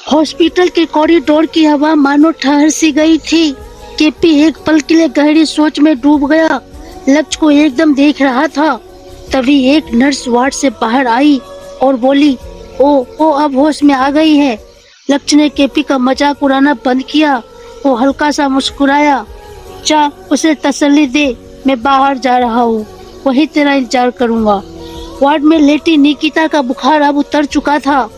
Hospital के corridor की हवा मानो ठहर सी गई थी। केपी एक पल के लिए गहरी सोच में डूब गया। लक्ष्य को एकदम देख रहा था। तभी एक नर्स वार्ड से बाहर आई और बोली, ओ अब होश में आ गई है। लक्ष्य ने केपी का मजाक उड़ाना बंद किया। वो हल्का सा मुस्कुराया। जा उसे तसल्ली दे, मैं बाहर जा रहा हूँ, वही तेरा इंतजार करूँगा। वार्ड में लेटी निकिता का बुखार अब उतर चुका था।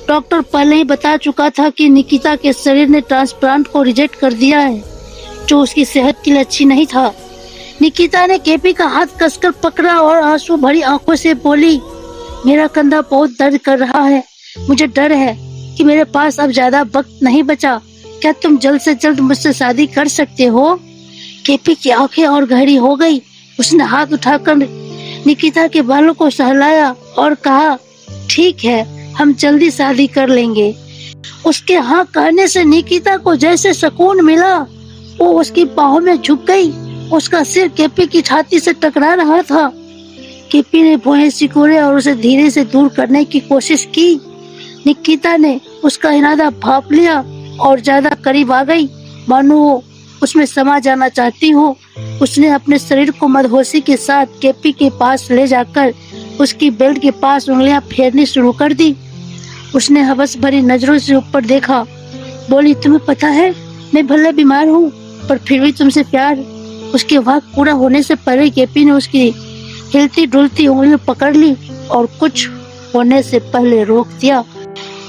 डॉक्टर पहले ही बता चुका था कि निकिता के शरीर ने ट्रांसप्लांट को रिजेक्ट कर दिया है, जो उसकी सेहत के लिए अच्छी नहीं था। निकिता ने केपी का हाथ कसकर पकड़ा और आंसू भरी आंखों से बोली, मेरा कंधा बहुत दर्द कर रहा है। मुझे डर है कि मेरे पास अब ज्यादा वक्त नहीं बचा। क्या तुम जल्द से जल्द मुझसे शादी कर सकते हो? केपी की आंखें और गहरी हो गई। उसने हाथ उठाकर निकिता के बालों को सहलाया और कहा, ठीक है, हम जल्दी शादी कर लेंगे। उसके हाँ कहने से निकिता को जैसे सुकून मिला। वो उसकी बाहों में झुक गई। उसका सिर केपी की छाती से टकरा रहा था। केपी ने भौहें सिकोड़े और उसे धीरे से दूर करने की कोशिश की। निकिता ने उसका इरादा भांप लिया और ज्यादा करीब आ गई, मानो वो उसमें समा जाना चाहती हो। उसने अपने शरीर को मदहोशी के साथ केपी के पास ले जाकर उसकी बेल्ट के पास उंगलियां फेरनी शुरू कर दी। उसने हवस भरी नजरों से ऊपर देखा। बोली, तुम्हें पता है मैं भले बीमार हूँ, पर फिर भी तुमसे प्यार। उसके वाक्य पूरा होने से पहले केपी ने उसकी हिलती डुलती उंगली पकड़ ली और कुछ होने से पहले रोक दिया।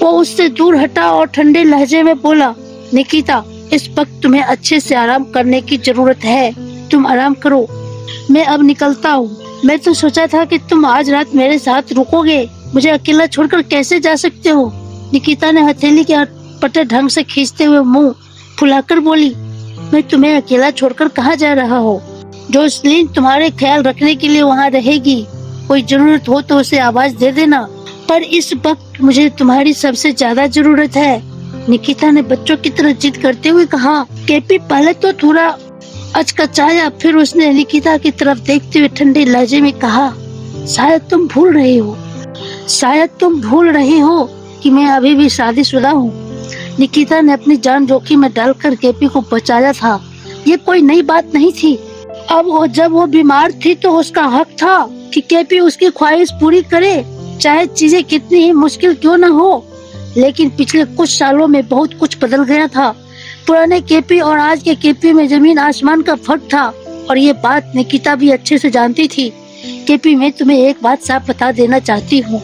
वो उससे दूर हटा और ठंडे लहजे में बोला, निकिता, इस वक्त तुम्हें अच्छे से आराम करने की जरूरत है। तुम आराम करो, मैं अब निकलता हूँ। मैं तो सोचा था कि तुम आज रात मेरे साथ रुकोगे। मुझे अकेला छोड़कर कैसे जा सकते हो? निकिता ने हथेली के पट्टे ढंग से खींचते हुए मुंह फुलाकर बोली, मैं तुम्हें अकेला छोड़कर कहाँ जा रहा हूँ? जोसलिन तुम्हारे ख्याल रखने के लिए वहाँ रहेगी। कोई जरूरत हो तो उसे आवाज दे देना, पर इस वक्त मुझे तुम्हारी सबसे ज्यादा जरूरत है। निकिता ने बच्चों की तरह जिद करते हुए कहा। केपी पहले तो थोड़ा अचकचाया, फिर उसने निकिता की तरफ देखते हुए ठंडे लहजे में कहा, शायद तुम भूल रही हो कि मैं अभी भी शादीशुदा हूँ। निकिता ने अपनी जान जोखिम में डालकर केपी को बचाया था। ये कोई नई बात नहीं थी। अब जब वो बीमार थी तो उसका हक था कि केपी उसकी ख्वाहिश पूरी करे, चाहे चीजें कितनी ही मुश्किल क्यों न हो। लेकिन पिछले कुछ सालों में बहुत कुछ बदल गया था। पुराने केपी और आज के केपी में जमीन आसमान का फर्क था, और ये बात निकिता भी अच्छे से जानती थी। केपी, मैं तुम्हें एक बात साफ बता देना चाहती हूँ,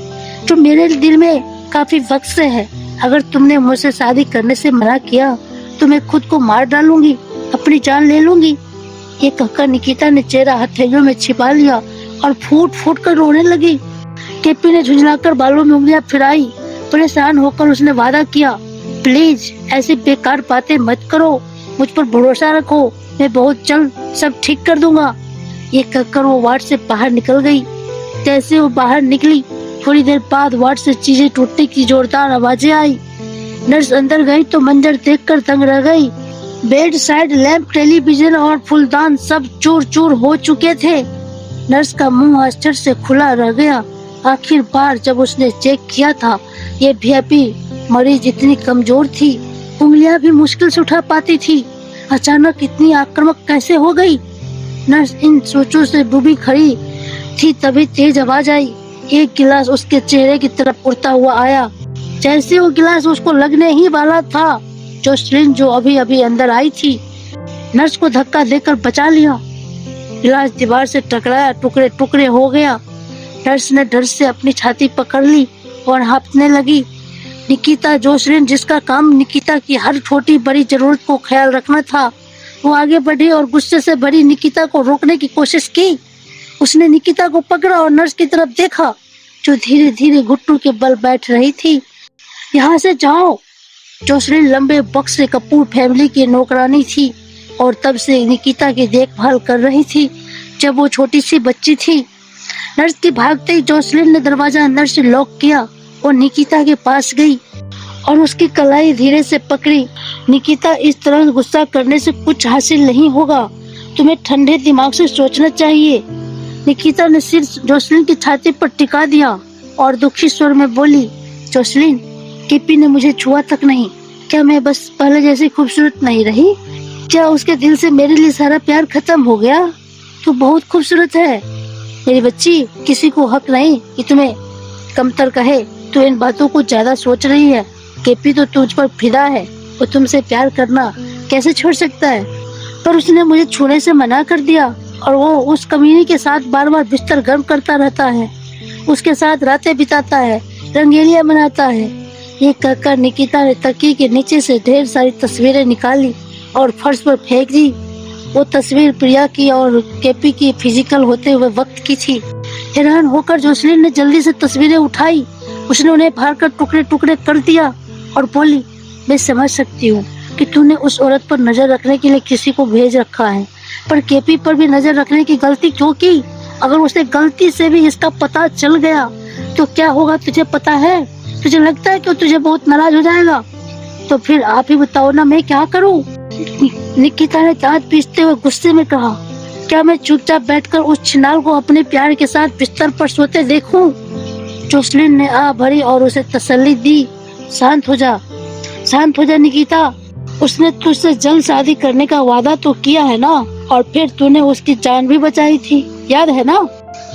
जो मेरे दिल में काफी वक्त से है। अगर तुमने मुझसे शादी करने से मना किया तो मैं खुद को मार डालूंगी, अपनी जान ले लूंगी। ये कहकर निकिता ने चेहरा हथेलियों में छिपा लिया और फूट फूट कर रोने लगी। केपी ने झुंझलाकर बालों में उंगलियां फिराई। परेशान होकर उसने वादा किया, प्लीज ऐसी बेकार बातें मत करो, मुझ पर भरोसा रखो, मैं बहुत जल्द सब ठीक कर दूंगा। ये कहकर वो वार्ड से बाहर निकल गई। जैसे वो बाहर निकली, थोड़ी देर बाद वार्ड से चीजें टूटने की जोरदार आवाजें आई। नर्स अंदर गई तो मंजर देखकर दंग रह गई। बेड साइड लैंप, टेलीविजन और फूलदान सब चूर चूर हो चुके थे। नर्स का मुंह आश्चर्य से खुला रह गया। आखिर बार जब उसने चेक किया था, ये वीआईपी मरीज इतनी कमजोर थी, उंगलियां भी मुश्किल से उठा पाती थी। अचानक इतनी आक्रामक कैसे हो गई? नर्स इन सोचों से डूबी खड़ी थी, तभी तेज आवाज आई। एक गिलास उसके चेहरे की तरफ उड़ता हुआ आया। जैसे वो गिलास उसको लगने ही वाला था, जोसलिन जो अभी अभी अंदर आई थी, नर्स को धक्का देकर बचा लिया। गिलास दीवार से टकराया, टुकड़े टुकड़े हो गया। नर्स ने डर से अपनी छाती पकड़ ली और हाँफने लगी। निकिता, जोसलिन जिसका काम निकिता की हर छोटी बड़ी जरूरत को ख्याल रखना था, वो आगे बढ़ी और गुस्से से भरी निकिता को रोकने की कोशिश की। उसने निकिता को पकड़ा और नर्स की तरफ देखा, जो धीरे धीरे घुटनों के बल बैठ रही थी। यहाँ से जाओ। जोसलिन लंबे बक्स से कपूर फैमिली की नौकरानी थी और तब से निकिता की देखभाल कर रही थी जब वो छोटी सी बच्ची थी। नर्स के भागते ही जोसलिन ने दरवाजा अंदर से लॉक किया और निकिता के पास गई और उसकी कलाई धीरे से पकड़ी। निकिता, इस तरह गुस्सा करने से कुछ हासिल नहीं होगा, तुम्हें ठंडे दिमाग से सोचना चाहिए। निकिता ने सिर जोसलिन की छाती पर टिका दिया और दुखी स्वर में बोली, जोसलिन, केपी ने मुझे छुआ तक नहीं। क्या मैं बस पहले जैसी खूबसूरत नहीं रही? क्या उसके दिल से मेरे लिए सारा प्यार खत्म हो गया? तू बहुत खूबसूरत है मेरी बच्ची, किसी को हक नहीं कि तुम्हें कमतर कहे। तू इन बातों को ज्यादा सोच रही है। केपी तो तुझ पर फिदा है, वो तुमसे प्यार करना कैसे छोड़ सकता है? पर उसने मुझे छूने से मना कर दिया और वो उस कमीनी के साथ बार बार बिस्तर गर्म करता रहता है, उसके साथ रातें बिताता है, रंगेलियां मनाता है। ये कहकर निकिता ने तकिए के नीचे से ढेर सारी तस्वीरें निकाली और फर्श पर फेंक दी। वो तस्वीर प्रिया की और केपी की फिजिकल होते हुए वक्त की थी। हैरान होकर जोसलिन ने जल्दी से तस्वीरें उठाई। उसने उन्हें फाड़ कर टुकड़े टुकड़े कर दिया और बोली, मैं समझ सकती हूँ कि तूने उस औरत पर नजर रखने के लिए किसी को भेज रखा है, पर केपी पर भी नजर रखने की गलती क्यों की? अगर उसे गलती से भी इसका पता चल गया तो क्या होगा तुझे पता है? तुझे लगता है कि तुझे बहुत नाराज हो जाएगा? तो फिर आप ही बताओ ना, मैं क्या करूं? निकिता ने दांत पीसते हुए गुस्से में कहा, क्या मैं चुपचाप बैठकर उस छिनाल को अपने प्यार के साथ बिस्तर पर सोते देखूं? जोसलिन ने आ भरी और उसे तसल्ली दी। शांत हो जा निकिता, उसने तुझसे जल्द शादी करने का वादा तो किया है ना, और फिर तूने उसकी जान भी बचाई थी, याद है ना?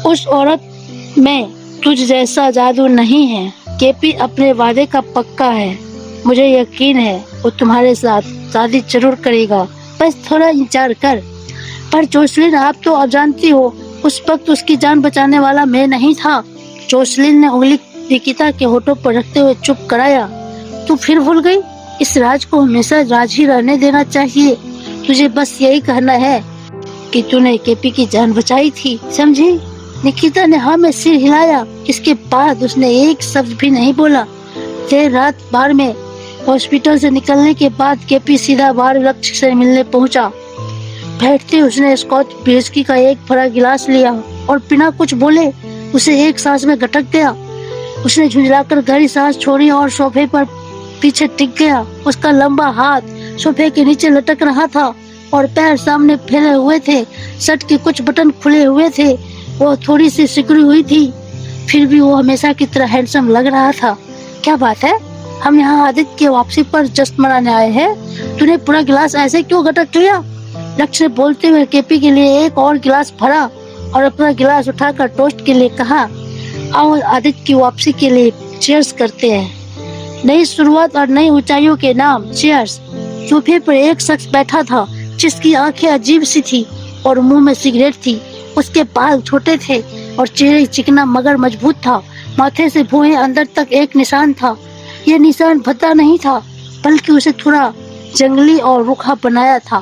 उस औरत में तुझ जैसा जादू नहीं है। केपी अपने वादे का पक्का है, मुझे यकीन है वो तुम्हारे साथ शादी जरूर करेगा, बस थोड़ा इंतजार कर। पर जोसलिन, आप तो अब जानती हो उस वक्त उसकी जान बचाने वाला मैं नहीं था। जोसलिन ने उंगली निकिता के होठों पर रखते हुए चुप कराया। तू फिर भूल गई? इस राज को हमेशा राज ही रहने देना चाहिए। तुझे बस यही कहना है कि तूने केपी की जान बचाई थी, समझी? निकिता ने हाँ में सिर हिलाया। इसके बाद उसने एक शब्द भी नहीं बोला। देर रात बार में हॉस्पिटल से निकलने के बाद केपी सीधा बार लक्ष्य से मिलने पहुंचा। बैठते उसने स्कॉच विस्की का एक बड़ा गिलास लिया और बिना कुछ बोले उसे एक सांस में गटक गया। उसने झुंझलाकर गहरी सांस छोड़ी और सोफे पर पीछे टिक गया। उसका लंबा हाथ सोफे के नीचे लटक रहा था और पैर सामने फैले हुए थे। शर्ट के कुछ बटन खुले हुए थे। वो थोड़ी सी सिकुड़ी हुई थी, फिर भी वो हमेशा की तरह हैंडसम लग रहा था। क्या बात है, हम यहाँ आदित्य की वापसी पर जश्न मनाने आए हैं। तूने पूरा गिलास ऐसे क्यों गटक लिया? लक्ष्य ने बोलते हुए केपी के लिए एक और गिलास भरा और अपना गिलास उठाकर टोस्ट के लिए कहा, आओ आदित्य की वापसी के लिए चीयर्स करते हैं। नई शुरुआत और नई ऊंचाइयों के नाम, चीयर्स। सोफे पर एक शख्स बैठा था जिसकी आंखें अजीब सी थी और मुंह में सिगरेट थी। उसके बाल छोटे थे और चेहरे चिकना मगर मजबूत था। माथे से भुएं अंदर तक एक निशान था। यह निशान भद्दा नहीं था, बल्कि उसे थोड़ा जंगली और रूखा बनाया था।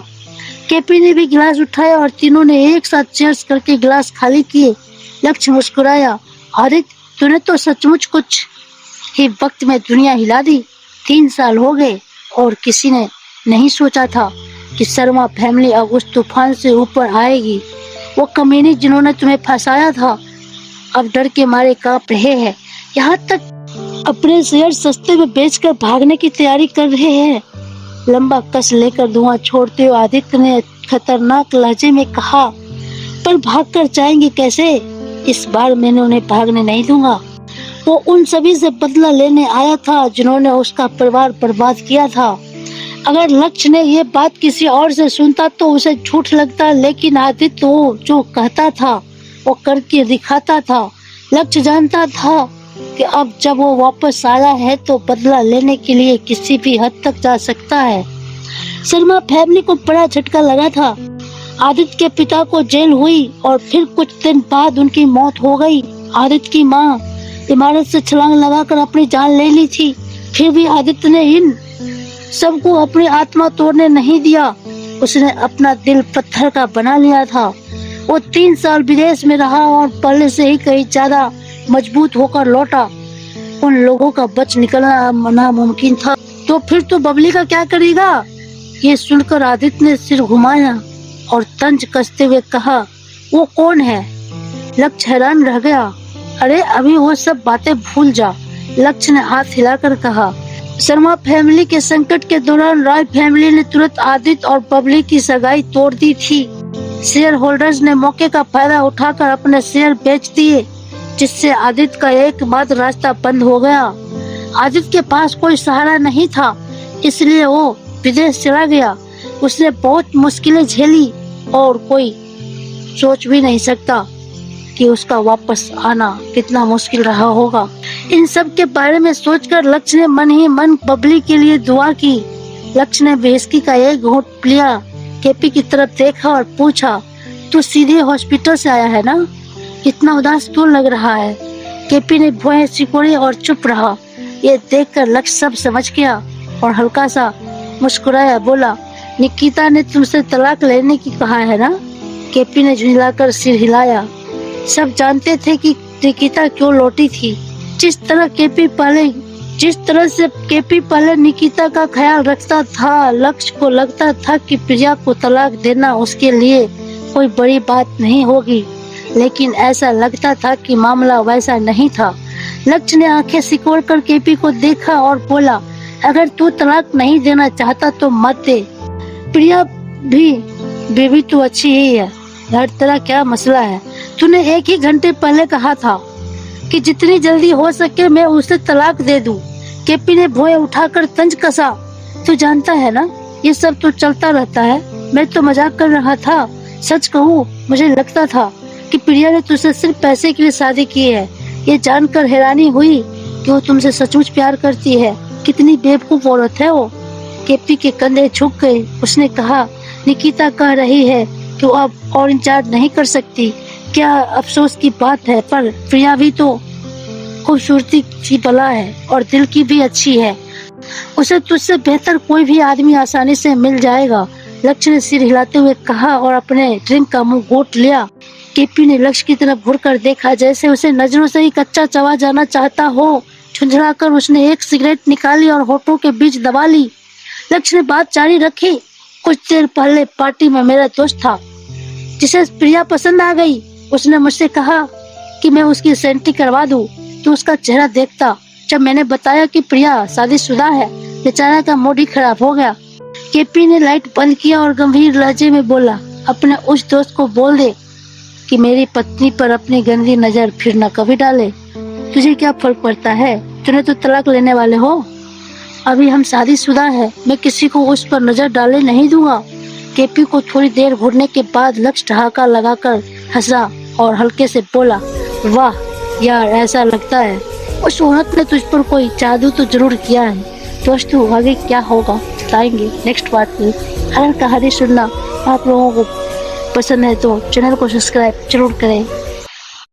केपी ने भी गिलास उठाया और तीनों ने एक साथ चीयर्स करके गिलास खाली किए। लक्ष्य मुस्कुराया, आदित्य, तूने तो सचमुच कुछ ही वक्त में दुनिया हिला दी। 3 साल हो गए और किसी ने नहीं सोचा था कि शर्मा फैमिली अब उस तूफान से ऊपर आएगी। वो कमीने जिन्होंने तुम्हें फंसाया था अब डर के मारे कांप रहे हैं। यहाँ तक अपने शेयर सस्ते में बेचकर भागने की तैयारी कर रहे हैं। लंबा कस लेकर धुआं छोड़ते हुए आदित्य ने खतरनाक लहजे में कहा, पर भागकर जाएंगे कैसे? इस बार मैंने उन्हें भागने नहीं दूंगा। वो उन सभी से बदला लेने आया था जिन्होंने उसका परिवार बर्बाद किया था। अगर लक्ष्य ने ये बात किसी और से सुनता तो उसे झूठ लगता, लेकिन आदित्य वो जो कहता था वो करके दिखाता था। लक्ष्य जानता था कि अब जब वो वापस आया है तो बदला लेने के लिए किसी भी हद तक जा सकता है। शर्मा फैमिली को बड़ा झटका लगा था। आदित्य के पिता को जेल हुई और फिर कुछ दिन बाद उनकी मौत हो गई। आदित्य की माँ इमारत से छलांग लगाकर अपनी जान ले ली थी। फिर भी आदित्य ने इन सबको अपनी आत्मा तोड़ने नहीं दिया। उसने अपना दिल पत्थर का बना लिया था। वो 3 साल विदेश में रहा और पहले से ही कहीं ज्यादा मजबूत होकर लौटा। उन लोगों का बच निकलना नामुमकिन था। तो फिर तो बबली का क्या करेगा? ये सुनकर आदित्य ने सिर घुमाया और तंज कसते हुए कहा, वो कौन है? लक्ष्य हैरान रह गया। अरे अभी वो सब बातें भूल जा, लक्ष्य ने हाथ हिलाकर कहा। शर्मा फैमिली के संकट के दौरान राय फैमिली ने तुरंत आदित्य और बबली की सगाई तोड़ दी थी। शेयर होल्डर्स ने मौके का फायदा उठाकर अपने शेयर बेच दिए, जिससे आदित्य का एकमात्र रास्ता बंद हो गया। आदित्य के पास कोई सहारा नहीं था, इसलिए वो विदेश चला गया। उसने बहुत मुश्किलें झेली और कोई सोच भी नहीं सकता कि उसका वापस आना कितना मुश्किल रहा होगा। इन सब के बारे में सोचकर लक्ष्य ने मन ही मन बबली के लिए दुआ की। लक्ष्य ने व्हिस्की का एक घूंट लिया, केपी की तरफ देखा और पूछा, तू सीधे हॉस्पिटल से आया है ना? इतना उदास क्यों लग रहा है? केपी ने भुएं सिकोड़ी और चुप रहा। ये देखकर लक्ष्य सब समझ गया और हल्का सा मुस्कुराया, बोला, निकिता ने तुमसे तलाक लेने की कहा है ना? केपी ने झुंझलाकर सिर हिलाया। सब जानते थे कि निकिता क्यों लौटी थी। जिस तरह से केपी पहले निकिता का ख्याल रखता था, लक्ष्य को लगता था कि प्रिया को तलाक देना उसके लिए कोई बड़ी बात नहीं होगी, लेकिन ऐसा लगता था कि मामला वैसा नहीं था। लक्ष्य ने आंखें सिकोड़कर केपी को देखा और बोला, अगर तू तलाक नहीं देना चाहता तो मत दे। प्रिया भी बेबी तो अच्छी ही है, हर तरह क्या मसला है? तूने 1 ही घंटे पहले कहा था कि जितनी जल्दी हो सके मैं उसे तलाक दे दूं। केपी ने भुएं उठाकर तंज कसा। तू जानता है ना, ये सब तो चलता रहता है। मैं तो मजाक कर रहा था। सच कहूँ, मुझे लगता था कि प्रिया ने तुझसे सिर्फ पैसे के लिए शादी की है। ये जानकर हैरानी हुई कि वो तुमसे सचमुच प्यार करती है। कितनी बेवकूफ औरत है वो। केपी के कंधे झुक गए। उसने कहा, निकिता कह रही है कि वो अब और इंतजार नहीं कर सकती। क्या अफसोस की बात है, पर प्रिया भी तो खूबसूरती की बला है और दिल की भी अच्छी है। उसे तुझसे बेहतर कोई भी आदमी आसानी से मिल जाएगा। लक्ष्य ने सिर हिलाते हुए कहा और अपने ड्रिंक का मुंह घोंट लिया। केपी ने लक्ष्य की तरफ घुरकर देखा, जैसे उसे नजरों से ही कच्चा चबा जाना चाहता हो। झुंझलाकर उसने एक सिगरेट निकाली और होठों के बीच दबा ली। लक्ष्य ने बात जारी रखी, कुछ देर पहले पार्टी में मेरा दोस्त था जिसे प्रिया पसंद आ गई। उसने मुझसे कहा कि मैं उसकी सेंटी करवा दूं। तो उसका चेहरा देखता। जब मैंने बताया कि प्रिया शादीशुदा है, बेचारा का मूड ही खराब हो गया। केपी ने लाइट बंद किया और गंभीर लहजे में बोला, अपने उस दोस्त को बोल दे कि मेरी पत्नी पर अपनी गंदी नजर फिर न कभी डाले। तुझे क्या फर्क पड़ता है? तूने तो तलाक लेने वाले हो। अभी हम शादीशुदा है। मैं किसी को उस पर नजर डाले नहीं दूंगा। केपी को थोड़ी देर घूरने के बाद लक्ष्य ठहाका लगाकर हंसा और हल्के से बोला, वाह यार, ऐसा लगता है उस औरत ने तुझ पर कोई जादू तो जरूर किया है। दोस्तों, आगे क्या होगा बताएंगे नेक्स्ट पार्ट में। अगर कहानी सुनना आप लोगों को पसंद है तो चैनल को सब्सक्राइब जरूर करें।